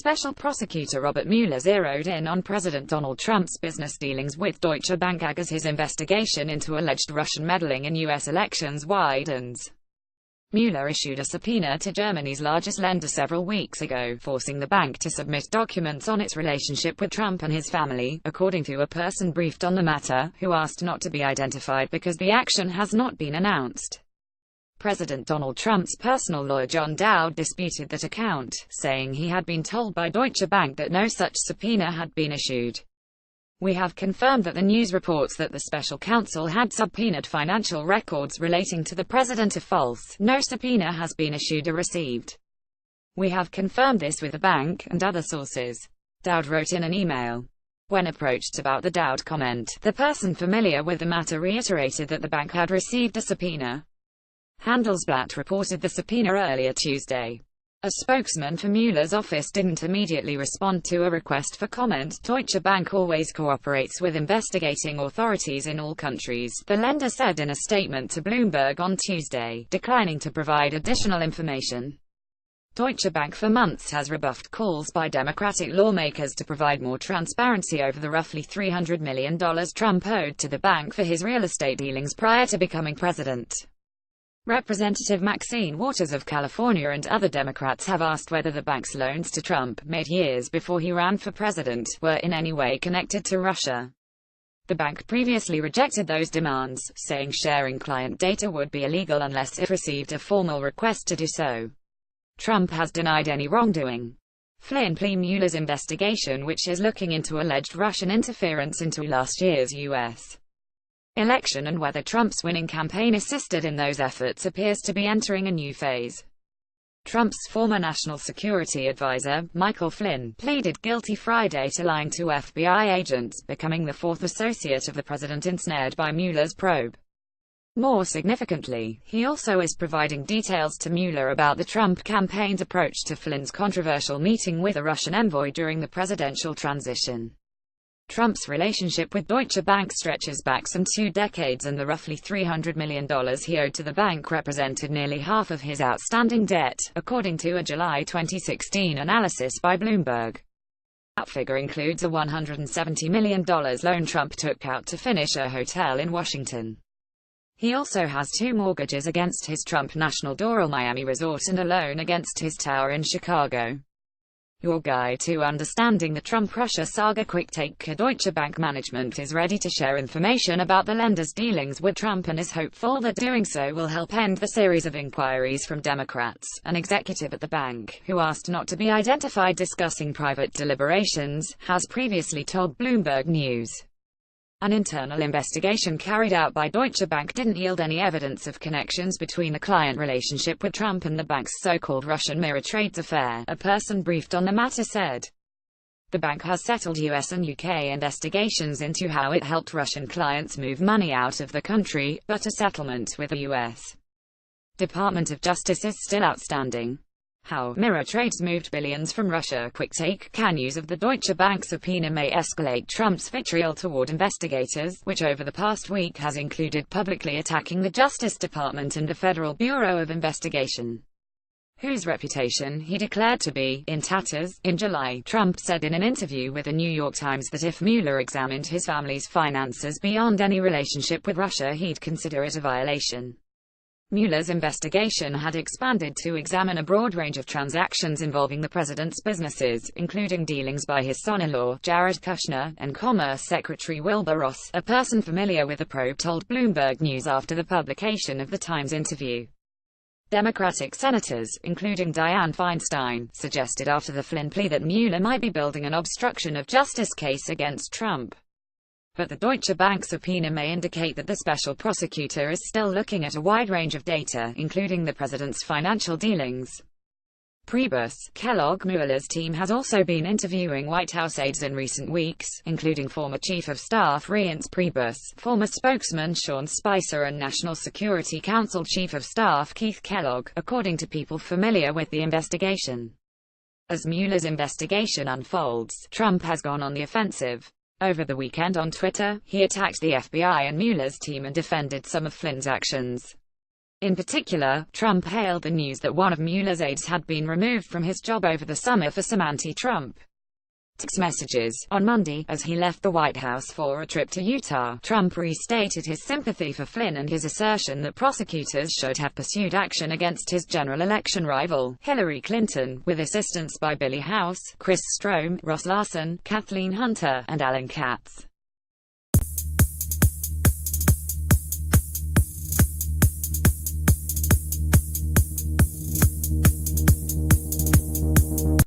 Special Prosecutor Robert Mueller zeroed in on President Donald Trump's business dealings with Deutsche Bank as his investigation into alleged Russian meddling in U.S. elections widens. Mueller issued a subpoena to Germany's largest lender several weeks ago, forcing the bank to submit documents on its relationship with Trump and his family, according to a person briefed on the matter, who asked not to be identified because the action has not been announced. President Donald Trump's personal lawyer John Dowd disputed that account, saying he had been told by Deutsche Bank that no such subpoena had been issued. "We have confirmed that the news reports that the special counsel had subpoenaed financial records relating to the president are false. No subpoena has been issued or received. We have confirmed this with the bank and other sources," Dowd wrote in an email. When approached about the Dowd comment, the person familiar with the matter reiterated that the bank had received a subpoena. Handelsblatt reported the subpoena earlier Tuesday. A spokesman for Mueller's office didn't immediately respond to a request for comment. Deutsche Bank always cooperates with investigating authorities in all countries, the lender said in a statement to Bloomberg on Tuesday, declining to provide additional information. Deutsche Bank for months has rebuffed calls by Democratic lawmakers to provide more transparency over the roughly $300 million Trump owed to the bank for his real estate dealings prior to becoming president. Representative Maxine Waters of California and other Democrats have asked whether the bank's loans to Trump, made years before he ran for president, were in any way connected to Russia. The bank previously rejected those demands, saying sharing client data would be illegal unless it received a formal request to do so. Trump has denied any wrongdoing. Flynn plea Mueller's investigation, which is looking into alleged Russian interference into last year's U.S. election and whether Trump's winning campaign assisted in those efforts, appears to be entering a new phase. Trump's former national security advisor, Michael Flynn, pleaded guilty Friday to lying to FBI agents, becoming the fourth associate of the president ensnared by Mueller's probe. More significantly, he also is providing details to Mueller about the Trump campaign's approach to Flynn's controversial meeting with a Russian envoy during the presidential transition. Trump's relationship with Deutsche Bank stretches back some 2 decades, and the roughly $300 million he owed to the bank represented nearly half of his outstanding debt, according to a July 2016 analysis by Bloomberg. That figure includes a $170 million loan Trump took out to finish a hotel in Washington. He also has 2 mortgages against his Trump National Doral Miami resort and a loan against his tower in Chicago. Your guide to understanding the Trump-Russia saga. Quick take: Deutsche Bank management is ready to share information about the lender's dealings with Trump and is hopeful that doing so will help end the series of inquiries from Democrats. An executive at the bank, who asked not to be identified discussing private deliberations, has previously told Bloomberg News. An internal investigation carried out by Deutsche Bank didn't yield any evidence of connections between the client relationship with Trump and the bank's so-called Russian mirror trades affair, a person briefed on the matter said. The bank has settled US and UK investigations into how it helped Russian clients move money out of the country, but a settlement with the US Department of Justice is still outstanding. How mirror trades moved billions from Russia. Quick take: news of the Deutsche Bank subpoena may escalate Trump's vitriol toward investigators, which over the past week has included publicly attacking the Justice Department and the Federal Bureau of Investigation, whose reputation he declared to be in tatters. In July, Trump said in an interview with the New York Times that if Mueller examined his family's finances beyond any relationship with Russia, he'd consider it a violation. Mueller's investigation had expanded to examine a broad range of transactions involving the president's businesses, including dealings by his son-in-law, Jared Kushner, and Commerce Secretary Wilbur Ross, a person familiar with the probe told Bloomberg News after the publication of the Times interview. Democratic senators, including Dianne Feinstein, suggested after the Flynn plea that Mueller might be building an obstruction of justice case against Trump. But the Deutsche Bank subpoena may indicate that the special prosecutor is still looking at a wide range of data, including the president's financial dealings. Priebus, Kellogg Mueller's team has also been interviewing White House aides in recent weeks, including former Chief of Staff Reince Priebus, former spokesman Sean Spicer and National Security Council Chief of Staff Keith Kellogg, according to people familiar with the investigation. As Mueller's investigation unfolds, Trump has gone on the offensive. Over the weekend on Twitter, he attacked the FBI and Mueller's team and defended some of Flynn's actions. In particular, Trump hailed the news that one of Mueller's aides had been removed from his job over the summer for some anti-Trump text messages. On Monday, as he left the White House for a trip to Utah, Trump restated his sympathy for Flynn and his assertion that prosecutors should have pursued action against his general election rival, Hillary Clinton, with assistance by Billy House, Chris Strome, Ross Larson, Kathleen Hunter, and Alan Katz.